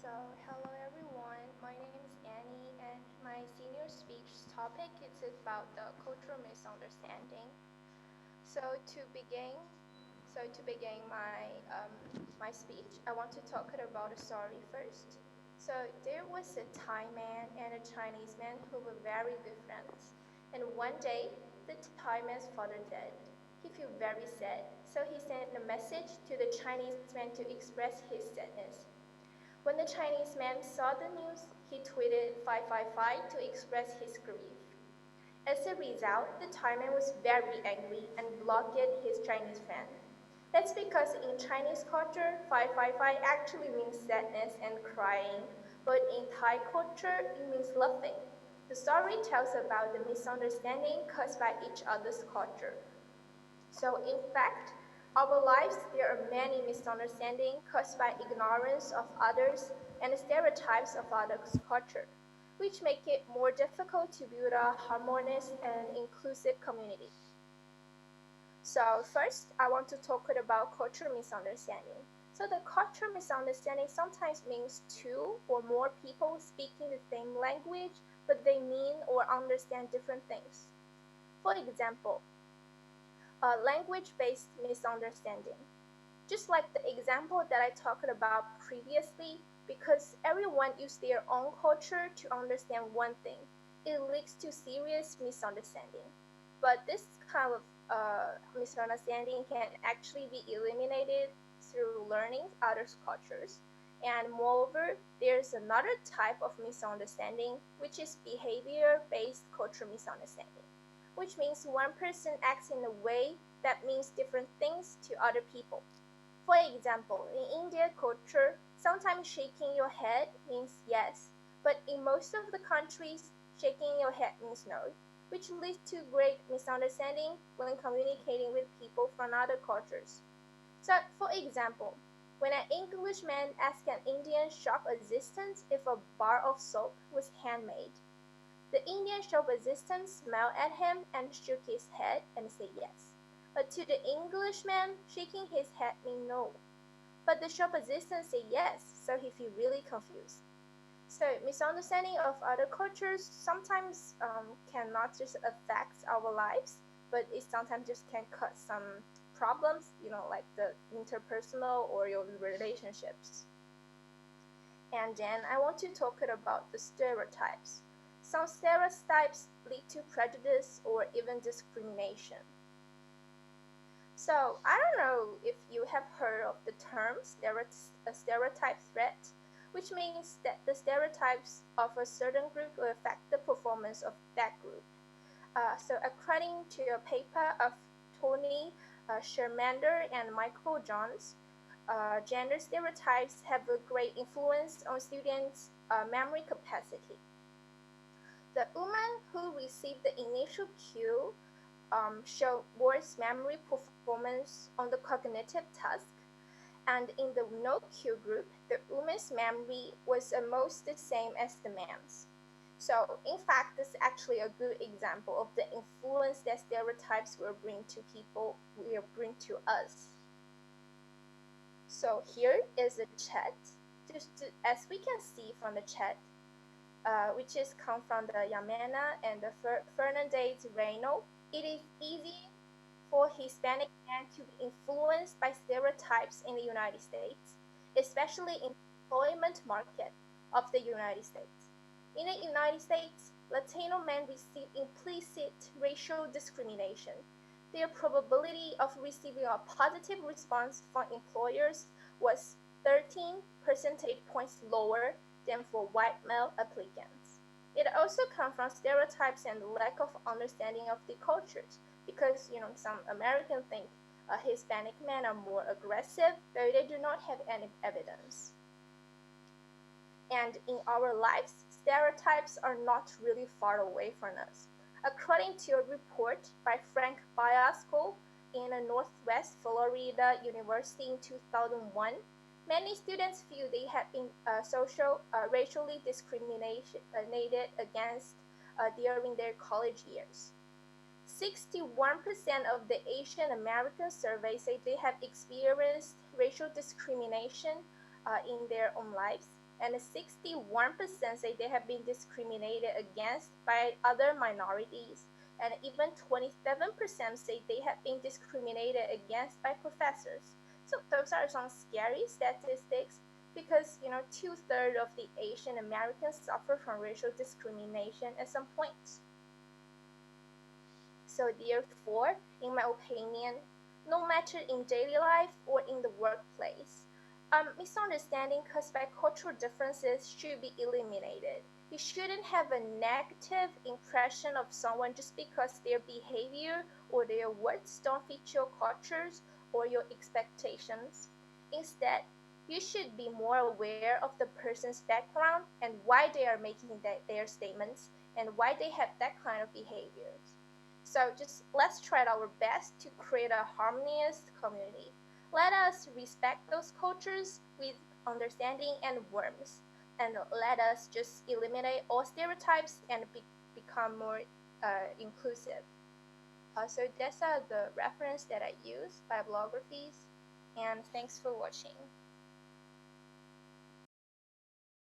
So, hello everyone. My name is Annie, and my senior speech topic is about the cultural misunderstanding. So, to begin, to begin my speech, I want to talk about a story first. So, there was a Thai man and a Chinese man who were very good friends. And one day, the Thai man's father died. He felt very sad, so he sent a message to the Chinese man to express his sadness. When the Chinese man saw the news, he tweeted 555 to express his grief. As a result, the Thai man was very angry and blocked his Chinese friend. That's because in Chinese culture, 555 actually means sadness and crying, but in Thai culture, it means laughing. The story tells about the misunderstanding caused by each other's culture. So, in fact, our lives, there are many misunderstandings caused by ignorance of others and stereotypes of others' culture, which make it more difficult to build a harmonious and inclusive community. So, first, I want to talk about cultural misunderstanding. So, the cultural misunderstanding sometimes means two or more people speaking the same language, but they mean or understand different things. For example, language-based misunderstanding. Just like the example that I talked about previously, because everyone uses their own culture to understand one thing, it leads to serious misunderstanding. But this kind of misunderstanding can actually be eliminated through learning others' cultures. And moreover, there's another type of misunderstanding, which is behavior-based cultural misunderstanding, which means one person acts in a way that means different things to other people. For example, in Indian culture, sometimes shaking your head means yes, but in most of the countries, shaking your head means no, which leads to great misunderstanding when communicating with people from other cultures. So, for example, when an Englishman asked an Indian shop assistant if a bar of soap was handmade, the Indian shop assistant smiled at him and shook his head and said yes. But to the Englishman, shaking his head meant no. But the shop assistant said yes, so he felt really confused. So misunderstanding of other cultures sometimes cannot just affect our lives, but it sometimes just can cause some problems, like the interpersonal or your relationships. And then I want to talk about the stereotypes. Some stereotypes lead to prejudice or even discrimination. So I don't know if you have heard of the term stereotype threat, which means that the stereotypes of a certain group will affect the performance of that group. So according to a paper of Tony Shermander and Michael Johns, gender stereotypes have a great influence on students' memory capacity. The woman who received the initial cue showed worse memory performance on the cognitive task, and in the no cue group, the woman's memory was almost the same as the man's. So, in fact, this is actually a good example of the influence that stereotypes will bring to people, will bring to us. So here is a chat. As we can see from the chat, which is come from the Yamena and the Fernandez Reyno, it is easy for Hispanic men to be influenced by stereotypes in the United States, especially in the employment market of the United States. In the United States, Latino men receive implicit racial discrimination. Their probability of receiving a positive response from employers was 13 percentage points lower than for white male applicants. It also comes from stereotypes and lack of understanding of the cultures, because some Americans think Hispanic men are more aggressive, though they do not have any evidence. And in our lives, stereotypes are not really far away from us. According to a report by Frank Biasco in a Northwest Florida University in 2001, many students feel they have been racially discriminated against during their college years. 61% of the Asian American survey say they have experienced racial discrimination in their own lives, and 61% say they have been discriminated against by other minorities, and even 27% say they have been discriminated against by professors. So those are some scary statistics because 2/3 of the Asian Americans suffer from racial discrimination at some point. So therefore, in my opinion, no matter in daily life or in the workplace, misunderstanding caused by cultural differences should be eliminated. You shouldn't have a negative impression of someone just because their behavior or their words don't fit your cultures or your expectations. Instead, you should be more aware of the person's background and why they are making their statements and why they have that kind of behaviors. So just let's try our best to create a harmonious community. Let us respect those cultures with understanding and warmth, and let us just eliminate all stereotypes and become more inclusive. So that's the reference that I use, bibliographies, and thanks for watching.